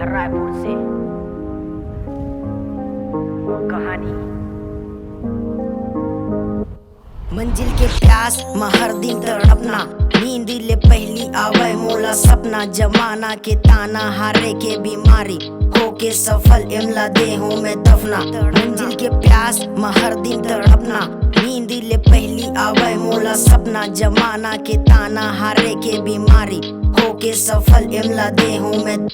सीधा रायपुर से कहानी। मंजिल के प्यास में हर दिन तड़पना, नींद ले पहली आवे मोला सपना। जमाना के ताना हारे के बीमारी, होके सफल इमला देहूं में दफना। मंजिल के प्यास में हर दिन तड़पना, नींद ले पहली आवे मोला सपना। जमाना के ताना हारे के बीमारी, होके सफल इमला देहूं में।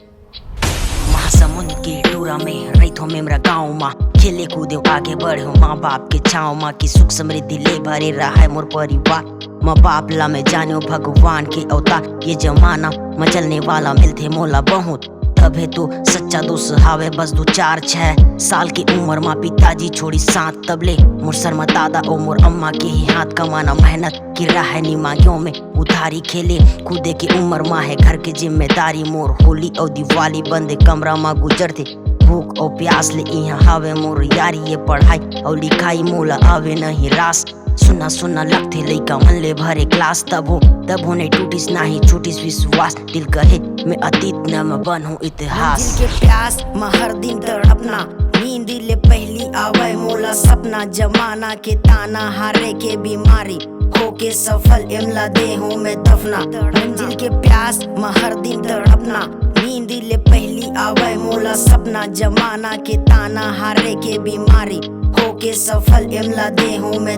महासमुंद के टूरा में रही में मेरा गाँव माँ, खेले कूदे आगे बढ़े माँ बाप के छाँव माँ की सुख समृद्धि ले भरे रहा है मोर परिवार। माँ बाप ला मैं जानो भगवान के अवतार, ये जमाना मचलने वाला मिलते मोला बहुत। तबे तो सच्चा दोस्त हावे बस 2-4-6 साल की उम्र माँ पिताजी छोड़ी साथ तबले। मोर शर्मा दादा और मोर अम्मा के ही हाथ कमाना मेहनत की राह नी मांगियों में उधारी। खेले कूदे की उम्र माँ है घर की जिम्मेदारी। मोर होली और दिवाली बंद कमरा माँ गुजरते, भूख और प्यास ले यहाँ हावे मोर यारी। ये पढ़ाई और लिखाई मोला आवे नहीं रास, सुना सुना लगते लइका मन ले भरे क्लास। तब हो नहीं टूटिस नाही छूटिस विश्वास, दिल कहे मैं अतीत न मैं बनूं इतिहास। मंजिल के प्यास में हर दिन तड़पना, नींद ले पहली आवे मोला सपना। जमाना के ताना हारे के बीमारी, होके सफल इमला देहूं में दफना। मंजिल के प्यास में हर दिन तड़पना, नींद ले पहली आवे मोला सपना। जमाना के ताना हारे के बीमारी, होके सफल इमला देहूं में।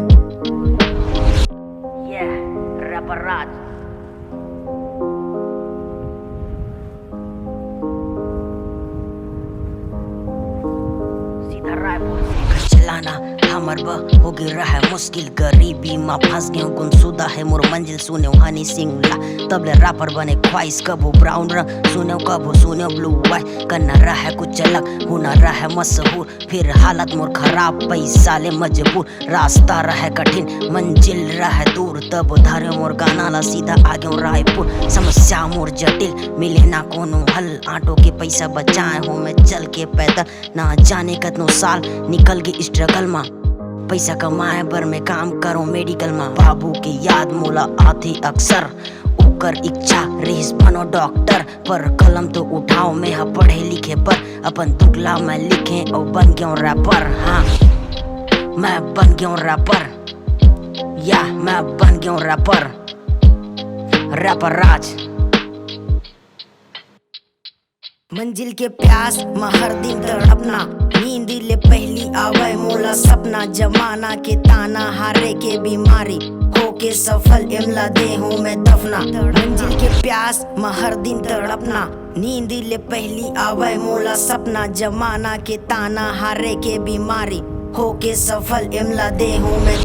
रैपर राज सीधा रायपुर से चलाना हमर हो गई रहा मुश्किल। गरीबी माँ फंस गए गुमशुदा है मोर मंजिल। सुने हनी सिंह ला तबले रापर बने ख्वाहिश, कबो ब्राउन रंग सुने कबो सुने ब्लू वाई। करना रहा कुछ अलग होना रहा मशहूर, फिर हालत मोर खराब पैसा ले मजबूर। रास्ता रहा कठिन मंजिल रहा दूर, तब धरे मोर गाना ला सीधा आगे रायपुर। समस्या मोर जटिल मिले ना कोनो हल, आटो के पैसा बचाए हो मैं चल के पैदल। ना जाने कतनो साल निकल गए स्ट्रगल माँ, पैसा कमाए बर मैं काम करूं मेडिकल में। बाबू की याद मोला आती अक्सर, ओकर इच्छा रहीस बनो डॉक्टर। पर कलम तो उठाओ मैं हा पढ़े लिखे पर, अपन दुखला मैं लिखे और बन गया रैपर। हाँ मैं बन गया रैपर, या मैं बन गया रैपर। रैपर राज। मंजिल के प्यास में हर दिन तड़पना, नींद ले पहली आवे मोला सपना। जमाना के ताना हारे के बीमारी, होके सफल इमला देहूं में दफना। मंजिल के प्यास में हर दिन तड़पना, नींद ले पहली आवे मोला सपना। जमाना के ताना हारे के बीमारी, होके सफल इमला देहूं में।